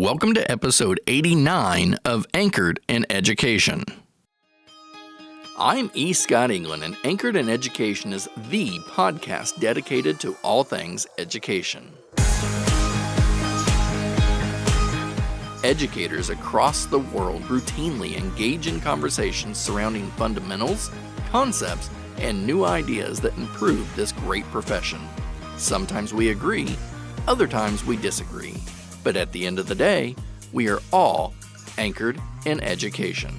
Welcome to episode 89 of Anchored in Education. I'm E. Scott England, and Anchored in Education is the podcast dedicated to all things education. Educators across the world routinely engage in conversations surrounding fundamentals, concepts, and new ideas that improve this great profession. Sometimes we agree, other times we disagree. But at the end of the day, we are all anchored in education.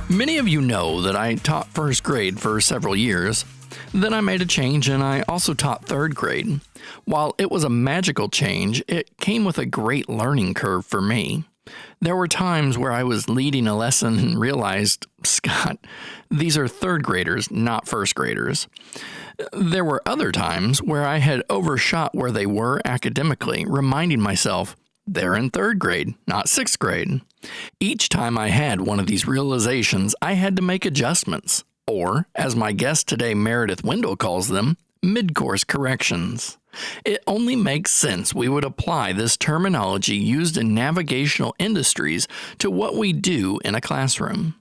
Many of you know that I taught first grade for several years. Then I made a change and I also taught third grade. While it was a magical change, it came with a great learning curve for me. There were times where I was leading a lesson and realized, Scott, these are third graders, not first graders. There were other times where I had overshot where they were academically, reminding myself, they're in third grade, not sixth grade. Each time I had one of these realizations, I had to make adjustments, or, as my guest today, Meredith Wendel, calls them, midcourse corrections. It only makes sense we would apply this terminology used in navigational industries to what we do in a classroom.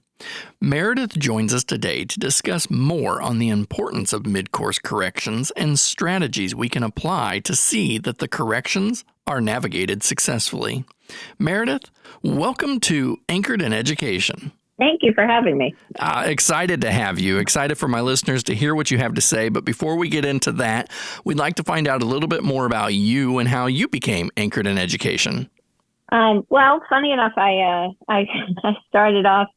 Meredith joins us today to discuss more on the importance of midcourse corrections and strategies we can apply to see that the corrections are navigated successfully. Meredith, welcome to Anchored in Education. Thank you for having me. Excited to have you. Excited for my listeners to hear what you have to say. But before we get into that, we'd like to find out a little bit more about you and how you became anchored in education. Well, funny enough, I started off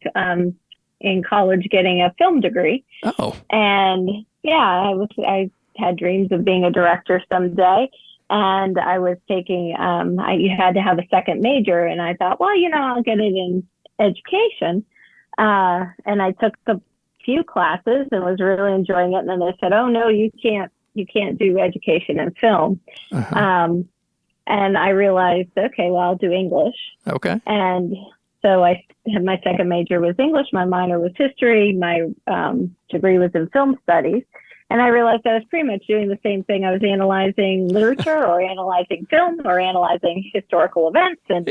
in college getting a film degree. Oh. And yeah, I had dreams of being a director someday. And I was taking, you had to have a second major. And I thought, well, I'll get it in education. And I took a few classes and was really enjoying it. And then they said, oh, no, you can't do education and film. Uh-huh. And I realized, okay, well, I'll do English. Okay. And so I had my second major was English. My minor was history. My degree was in film studies. And I realized I was pretty much doing the same thing. I was analyzing literature or analyzing film or analyzing historical events. And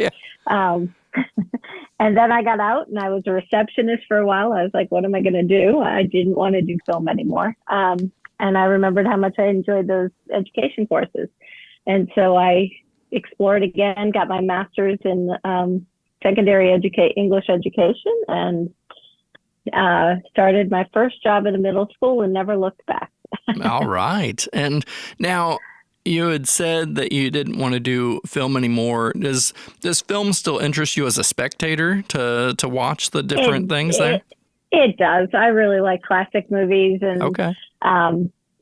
and then I got out and I was a receptionist for a while. I was like, what am I going to do? I didn't want to do film anymore. And I remembered how much I enjoyed those education courses. And so I explored again, got my master's in secondary English education, and started my first job at a middle school and never looked back. All right. And now you had said that you didn't want to do film anymore. Does film still interest you as a spectator to watch the different things there? It does. I really like classic movies and okay.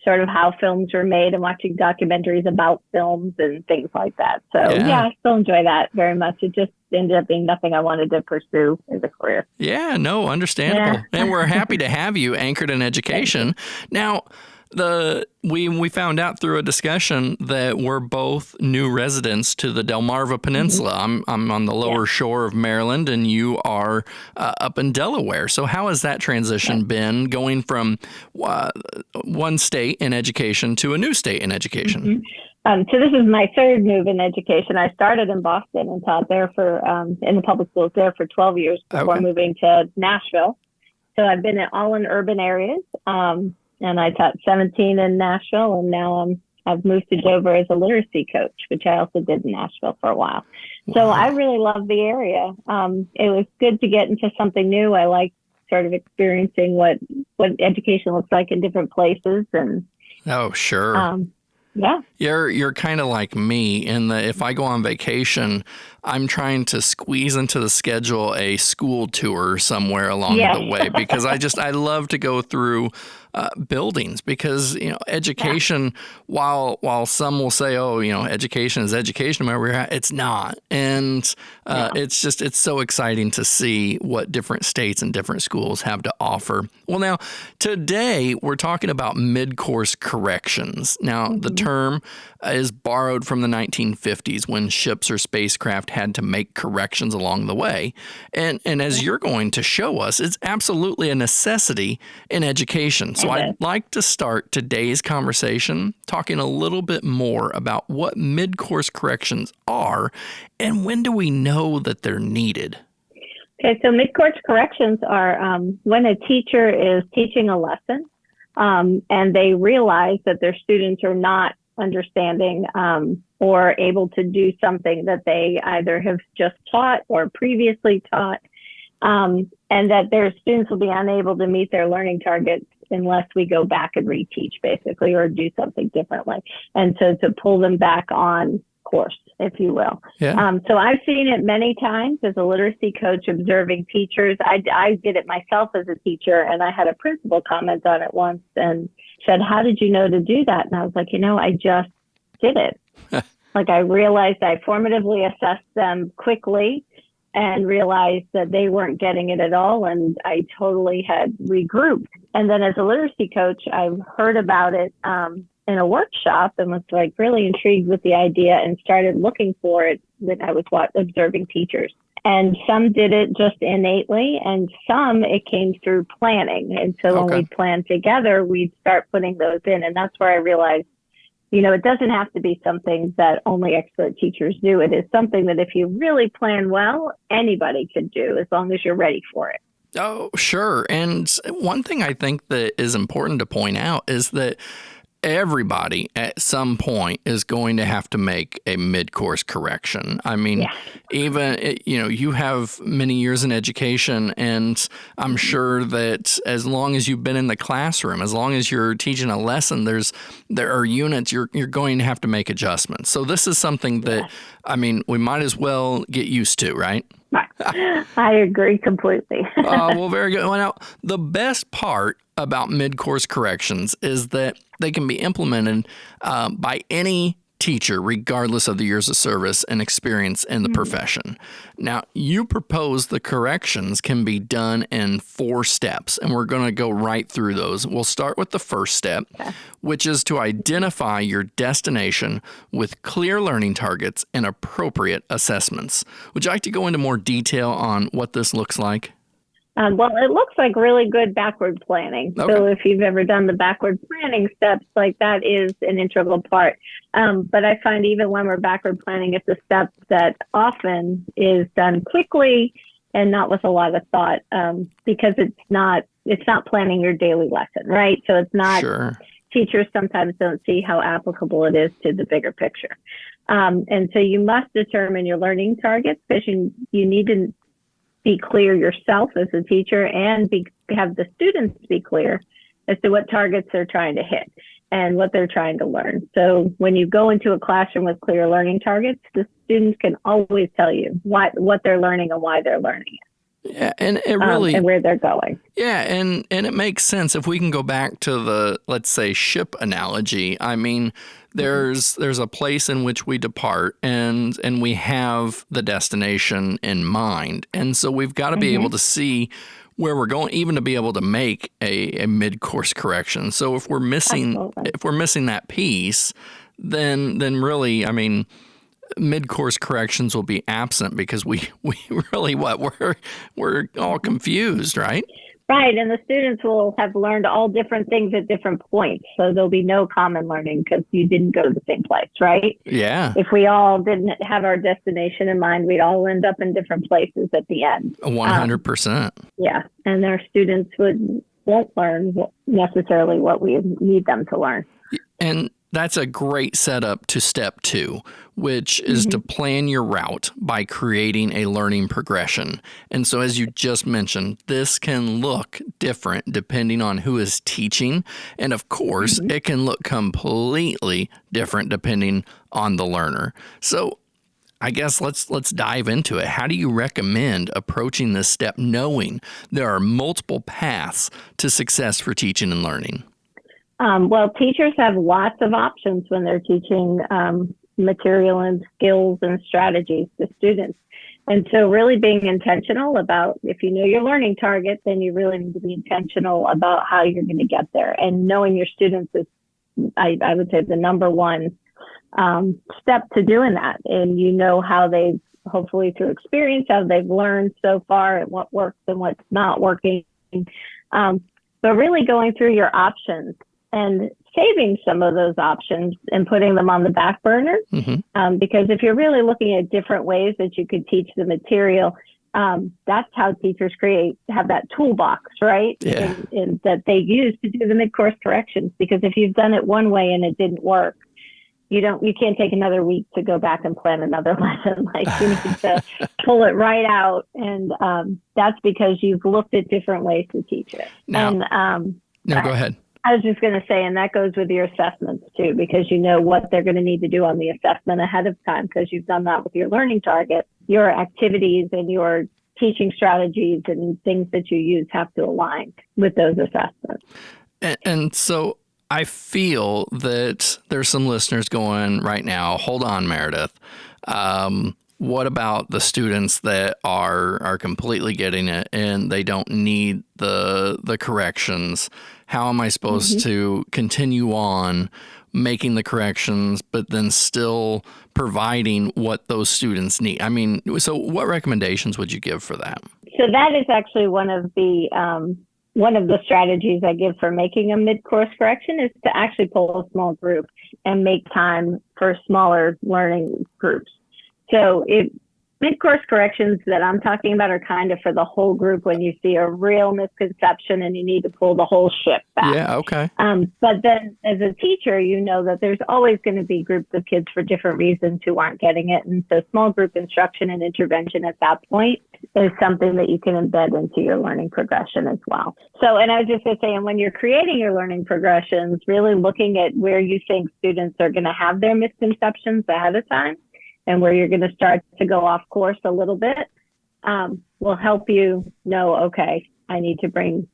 Sort of how films were made and watching documentaries about films and things like that. So yeah, I still enjoy that very much. It just ended up being nothing I wanted to pursue as a career. Yeah, no, understandable. Yeah. And we're happy to have you anchored in education. Now, we found out through a discussion that we're both new residents to the Delmarva Peninsula. Mm-hmm. I'm on the lower shore of Maryland, and you are up in Delaware. So how has that transition been, going from one state in education to a new state in education? Mm-hmm. So this is my third move in education. I started in Boston and taught there for in the public schools there for 12 years before moving to Nashville. So I've been all in urban areas. And I taught 17 in Nashville, and now I've moved to Dover as a literacy coach, which I also did in Nashville for a while. Wow. So I really love the area. It was good to get into something new. I like sort of experiencing what education looks like in different places. And oh, sure. Yeah. You're kind of like me in that if I go on vacation, I'm trying to squeeze into the schedule a school tour somewhere along the way, because I love to go through buildings, because education, while some will say, oh, education is education where we're at, it's not. And it's so exciting to see what different states and different schools have to offer. Well, now today we're talking about midcourse corrections. Now the term is borrowed from the 1950s when ships or spacecraft had to make corrections along the way. And as you're going to show us, it's absolutely a necessity in education. So I'd like to start today's conversation talking a little bit more about what mid-course corrections are and when do we know that they're needed. Okay, so mid-course corrections are when a teacher is teaching a lesson and they realize that their students are not understanding or able to do something that they either have just taught or previously taught, and that their students will be unable to meet their learning targets unless we go back and reteach, basically, or do something differently. And so to pull them back on course, if you will. Yeah. So I've seen it many times as a literacy coach observing teachers. I did it myself as a teacher, and I had a principal comment on it once and said, "How did you know to do that?" And I was like, I just did it. Like, I realized I formatively assessed them quickly and realized that they weren't getting it at all. And I totally had regrouped. And then as a literacy coach, I've heard about it in a workshop and was like really intrigued with the idea and started looking for it when I was observing teachers. And some did it just innately, and some it came through planning. And so when we'd plan together, we'd start putting those in. And that's where I realized, it doesn't have to be something that only expert teachers do. It is something that if you really plan well, anybody could do as long as you're ready for it. Oh, sure. And one thing I think that is important to point out is that everybody at some point is going to have to make a mid-course correction. I mean, even, you have many years in education, and I'm sure that as long as you've been in the classroom, as long as you're teaching a lesson, there are units you're going to have to make adjustments. So this is something that, we might as well get used to, right? I agree completely. Well, very good. Well, now, the best part about mid-course corrections is that they can be implemented by any teacher, regardless of the years of service and experience in the profession. Now, you propose the corrections can be done in 4 steps, and we're going to go right through those. We'll start with the first step, which is to identify your destination with clear learning targets and appropriate assessments. Would you like to go into more detail on what this looks like? Well, it looks like really good backward planning. Okay. So if you've ever done the backward planning steps, like that is an integral part. But I find even when we're backward planning, it's a step that often is done quickly and not with a lot of thought, because it's not planning your daily lesson, right? So it's not, teachers sometimes don't see how applicable it is to the bigger picture. And so you must determine your learning targets, because you need to be clear yourself as a teacher and have the students be clear as to what targets they're trying to hit and what they're trying to learn. So when you go into a classroom with clear learning targets, the students can always tell you what they're learning and why they're learning it. Yeah, and it really and where they're going. Yeah, and it makes sense if we can go back to the, let's say, ship analogy. I mean, there's a place in which we depart, and we have the destination in mind, and so we've got to be able to see where we're going, even to be able to make a mid-course correction. So if we're missing that piece, then really, mid-course corrections will be absent because we really we're all confused, right? Right, and the students will have learned all different things at different points, so there'll be no common learning because you didn't go to the same place, right? Yeah. If we all didn't have our destination in mind, we'd all end up in different places at the end. 100%. Yeah, and our students won't learn necessarily what we need them to learn. And that's a great setup to step 2, which is to plan your route by creating a learning progression. And so, as you just mentioned, this can look different depending on who is teaching. And of course, it can look completely different depending on the learner. So I guess let's dive into it. How do you recommend approaching this step knowing there are multiple paths to success for teaching and learning? Well, teachers have lots of options when they're teaching material and skills and strategies to students. And so really being intentional about, if you know your learning target, then you really need to be intentional about how you're going to get there. And knowing your students is, I would say, the number one step to doing that. And you know how they've hopefully through experience, how they've learned so far and what works and what's not working. But really going through your options and saving some of those options and putting them on the back burner. Because if you're really looking at different ways that you could teach the material, that's how teachers have that toolbox, right? Yeah. In that they use to do the mid-course corrections. Because if you've done it one way and it didn't work, you can't take another week to go back and plan another lesson. Like, you need to pull it right out. And that's because you've looked at different ways to teach it. Now, go ahead. I was just going to say, and that goes with your assessments too, because you know what they're going to need to do on the assessment ahead of time, because you've done that with your learning targets. Your activities and your teaching strategies and things that you use have to align with those assessments. And so I feel that there's some listeners going right now, hold on, Meredith. What about the students that are completely getting it and they don't need the corrections? How am I supposed to continue on making the corrections, but then still providing what those students need? I mean, so what recommendations would you give for that? So that is actually one of the strategies I give for making a mid-course correction, is to actually pull a small group and make time for smaller learning groups. So mid-course corrections that I'm talking about are kind of for the whole group when you see a real misconception and you need to pull the whole ship back. Yeah, okay. But then as a teacher, you know that there's always going to be groups of kids for different reasons who aren't getting it. And so small group instruction and intervention at that point is something that you can embed into your learning progression as well. So, and I was just going to say, and when you're creating your learning progressions, really looking at where you think students are going to have their misconceptions ahead of time, and where you're going to start to go off course a little bit, will help you know, okay, I need to bring,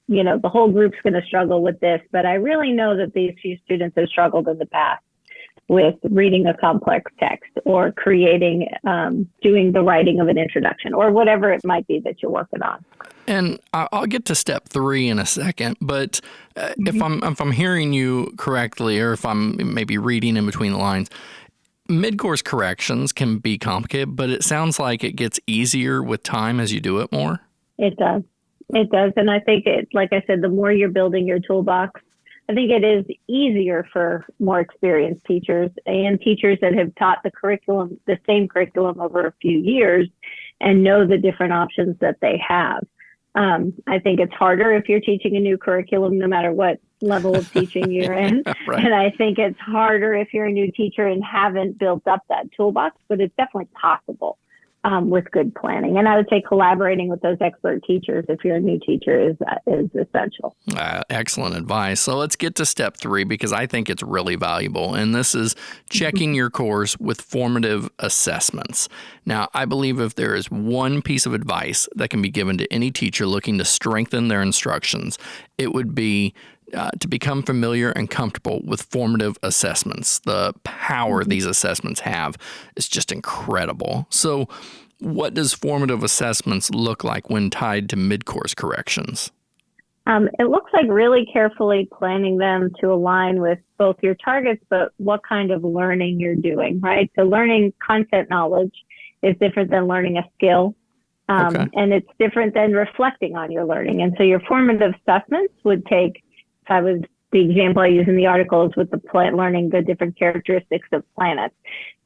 the whole group's going to struggle with this, but I really know that these few students have struggled in the past with reading a complex text or creating, doing the writing of an introduction or whatever it might be that you're working on. And I'll get to step 3 in a second, but if I'm hearing you correctly, or if I'm maybe reading in between the lines, mid-course corrections can be complicated, but it sounds like it gets easier with time as you do it more. It does. It does. And I think like I said, the more you're building your toolbox, I think it is easier for more experienced teachers and teachers that have taught the same curriculum over a few years and know the different options that they have. I think it's harder if you're teaching a new curriculum, no matter what level of teaching you're in. Right. And I think it's harder if you're a new teacher and haven't built up that toolbox, but it's definitely possible with good planning. And I would say collaborating with those expert teachers, if you're a new teacher, is essential. Excellent advice. So let's get to step 3, because I think it's really valuable. And this is checking your course with formative assessments. Now, I believe if there is one piece of advice that can be given to any teacher looking to strengthen their instructions, it would be to become familiar and comfortable with formative assessments. The power these assessments have is just incredible. So what does formative assessments look like when tied to mid-course corrections? It looks like really carefully planning them to align with both your targets, but what kind of learning you're doing, right? So learning content knowledge is different than learning a skill. And it's different than reflecting on your learning. And so your formative assessments would take, the example I use in the article is with the learning the different characteristics of planets.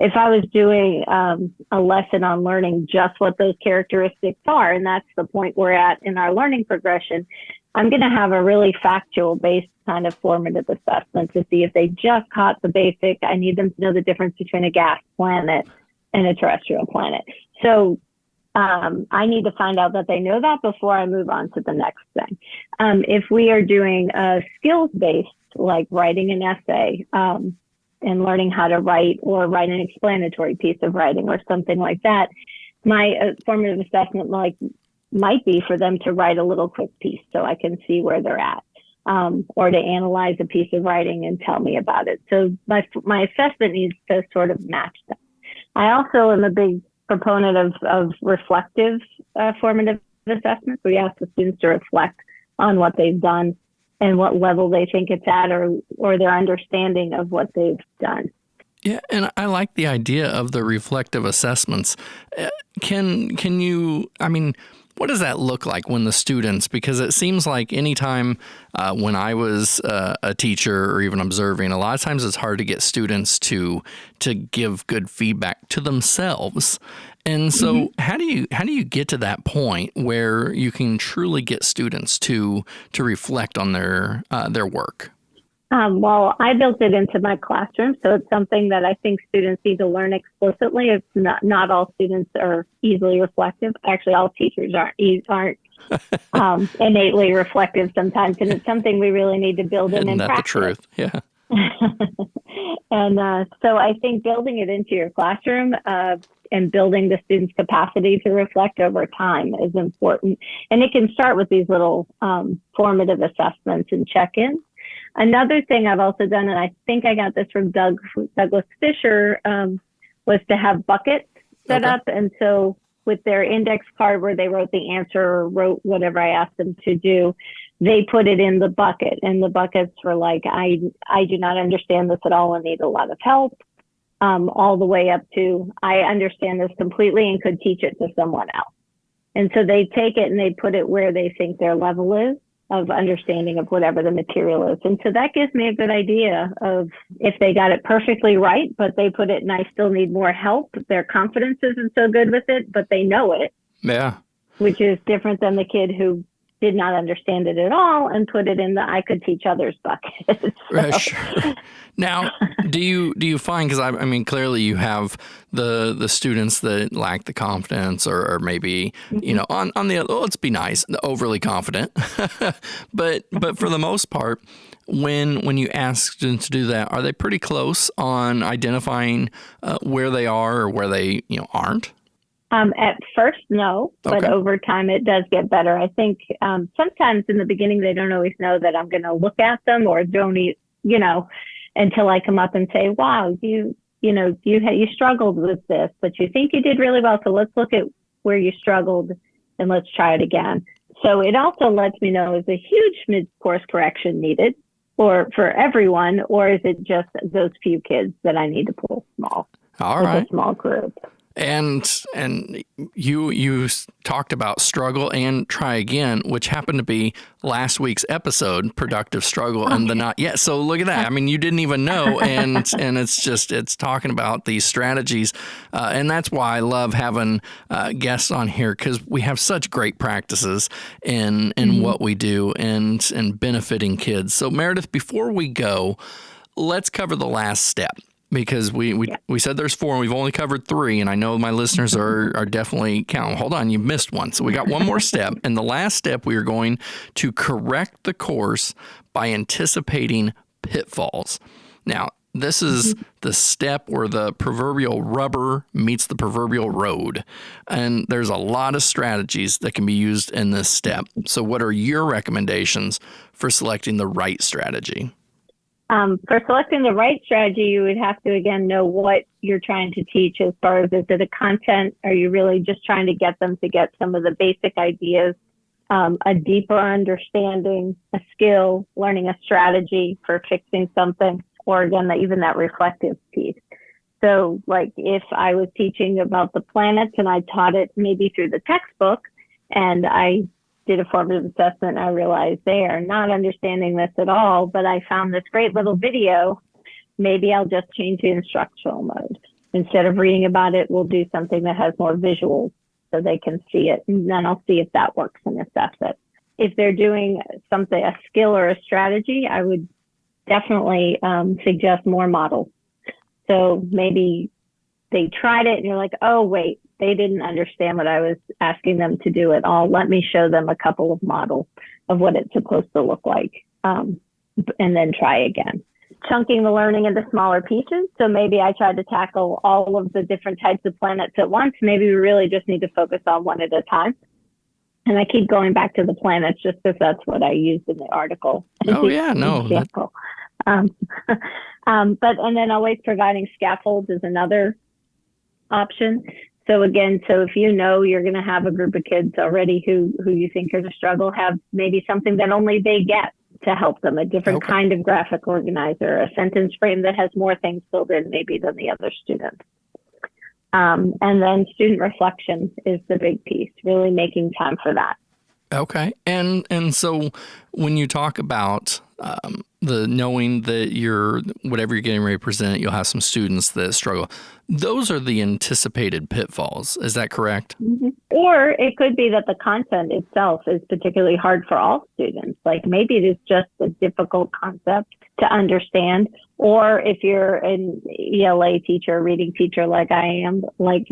If I was doing a lesson on learning just what those characteristics are, and that's the point we're at in our learning progression, I'm going to have a really factual-based kind of formative assessment to see if they just caught the basic. I need them to know the difference between a gas planet and a terrestrial planet. So I need to find out that they know that before I move on to the next thing. If we are doing a skills-based, like writing an essay and learning how to write or write an explanatory piece of writing or something like that, my formative assessment might be for them to write a little quick piece so I can see where they're at, or to analyze a piece of writing and tell me about it. So my assessment needs to sort of match that. I also am a big proponent of reflective formative assessments. We ask the students to reflect on what they've done and what level they think it's at, or their understanding of what they've done. Yeah, and I like the idea of the reflective assessments. Can you, I mean, what does that look like when the students, because it seems like anytime when I was a teacher or even observing, a lot of times it's hard to get students to give good feedback to themselves. And so how do you get to that point where you can truly get students to reflect on their work? Well, I built it into my classroom, so it's something that I think students need to learn explicitly. It's not all students are easily reflective. Actually, all teachers aren't innately reflective sometimes, and it's something we really need to build in and practice. Isn't that the truth? Yeah. And so I think building it into your classroom and building the students' capacity to reflect over time is important. And it can start with these little formative assessments and check-ins. Another thing I've also done, and I think I got this from Douglas Fisher, was to have buckets set up. And so with their index card where they wrote the answer or wrote whatever I asked them to do, they put it in the bucket. And the buckets were like, I do not understand this at all and need a lot of help, all the way up to, I understand this completely and could teach it to someone else. And so they take it and they put it where they think their level is of understanding of whatever the material is. And so that gives me a good idea of if they got it perfectly right, but they put it and I still need more help. Their confidence isn't so good with it, but they know it. Yeah. Which is different than the kid who did not understand it at all and put it in the I could teach others bucket. Sure. Now, do you find, because I mean, clearly you have the students that lack the confidence or maybe, you know, on the, let's be nice, overly confident. but for the most part, when you ask students to do that, are they pretty close on identifying where they are or where they, aren't? At first, no, but over time it does get better. I think sometimes in the beginning they don't always know that I'm going to look at them or don't, until I come up and say, "Wow, you struggled with this, but you think you did really well. So let's look at where you struggled and let's try it again." So it also lets me know, is a huge mid-course correction needed, or for everyone, or is it just those few kids that I need to pull small? All right, a small group. And you talked about struggle and try again, which happened to be last week's episode, productive struggle and the not yet. So look at that. I mean, you didn't even know. And it's talking about these strategies. And that's why I love having guests on here, because we have such great practices in what we do and benefiting kids. So Meredith, before we go, let's cover the last step. Because we said there's 4 and we've only covered 3, and I know my listeners are definitely counting. Hold on, you missed one. So we got one more step. And the last step, we are going to correct the course by anticipating pitfalls. Now, this is the step where the proverbial rubber meets the proverbial road. And there's a lot of strategies that can be used in this step. So what are your recommendations for selecting the right strategy? For selecting the right strategy, you would have to, again, know what you're trying to teach as far as, is it a content? Are you really just trying to get them to get some of the basic ideas, a deeper understanding, a skill, learning a strategy for fixing something, or again, even that reflective piece? So like if I was teaching about the planets and I taught it maybe through the textbook and I did a formative assessment, I realized they are not understanding this at all, but I found this great little video. Maybe I'll just change the instructional mode. Instead of reading about it, we'll do something that has more visuals so they can see it. And then I'll see if that works and assess it. If they're doing something, a skill or a strategy, I would definitely suggest more models. So maybe they tried it and you're like, oh, wait, they didn't understand what I was asking them to do at all. Let me show them a couple of models of what it's supposed to look like, and then try again. Chunking the learning into smaller pieces. So maybe I tried to tackle all of the different types of planets at once. Maybe we really just need to focus on one at a time. And I keep going back to the planets just because that's what I used in the article. Oh, yeah, no. Example. And then always providing scaffolds is another option. So again, if you know you're going to have a group of kids already who you think are going to struggle, have maybe something that only they get. to help them, a different kind of graphic organizer, a sentence frame that has more things filled in maybe than the other students. And then student reflection is the big piece, really making time for that. Okay. And so when you talk about the knowing that whatever you're getting ready to present, you'll have some students that struggle. Those are the anticipated pitfalls. Is that correct? Mm-hmm. Or it could be that the content itself is particularly hard for all students. Like maybe it is just a difficult concept to understand. Or if you're an ELA teacher, reading teacher like I am, like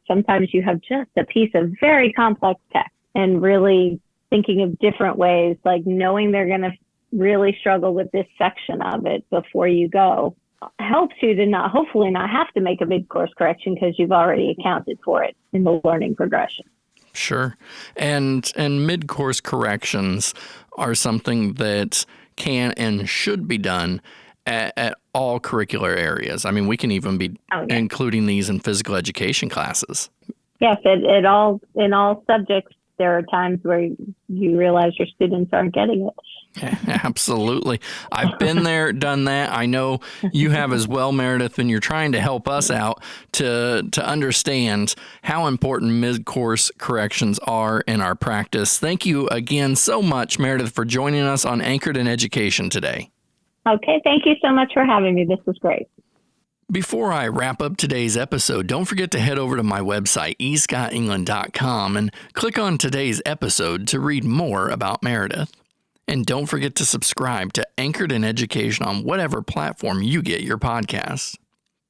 sometimes you have just a piece of very complex text, and really thinking of different ways, like knowing they're going to really struggle with this section of it before you go, helps you to hopefully not have to make a mid-course correction because you've already accounted for it in the learning progression. Sure. And mid-course corrections are something that can and should be done at all curricular areas. I mean, we can even be including these in physical education classes. Yes, in all subjects, there are times where you realize your students aren't getting it. Absolutely. I've been there, done that. I know you have as well, Meredith, and you're trying to help us out to understand how important mid-course corrections are in our practice. Thank you again so much, Meredith, for joining us on Anchored in Education today. Okay, thank you so much for having me. This was great. Before I wrap up today's episode, don't forget to head over to my website, escottengland.com, and click on today's episode to read more about Meredith. And don't forget to subscribe to Anchored in Education on whatever platform you get your podcasts.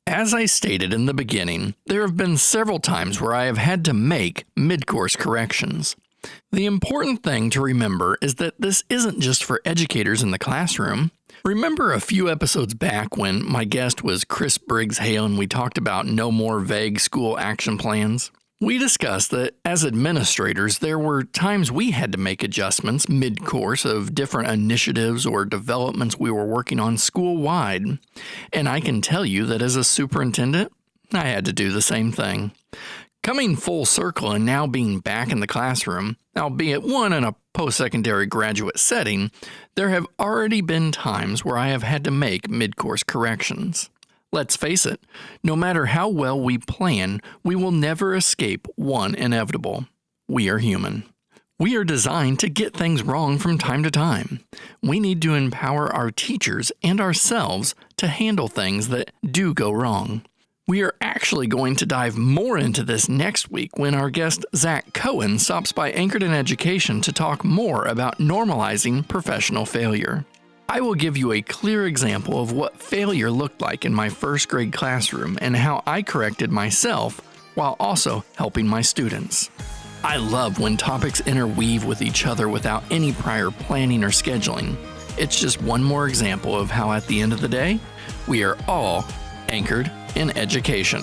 As I stated in the beginning, there have been several times where I have had to make mid-course corrections. The important thing to remember is that this isn't just for educators in the classroom. Remember a few episodes back when my guest was Chris Briggs-Hale and we talked about no more vague school action plans? We discussed that as administrators, there were times we had to make adjustments mid-course of different initiatives or developments we were working on school-wide. And I can tell you that as a superintendent, I had to do the same thing. Coming full circle and now being back in the classroom, albeit one in a post-secondary graduate setting, there have already been times where I have had to make mid-course corrections. Let's face it, no matter how well we plan, we will never escape one inevitable. We are human. We are designed to get things wrong from time to time. We need to empower our teachers and ourselves to handle things that do go wrong. We are actually going to dive more into this next week when our guest Zach Cohen stops by Anchored in Education to talk more about normalizing professional failure. I will give you a clear example of what failure looked like in my first grade classroom and how I corrected myself while also helping my students. I love when topics interweave with each other without any prior planning or scheduling. It's just one more example of how at the end of the day, we are all anchored in education.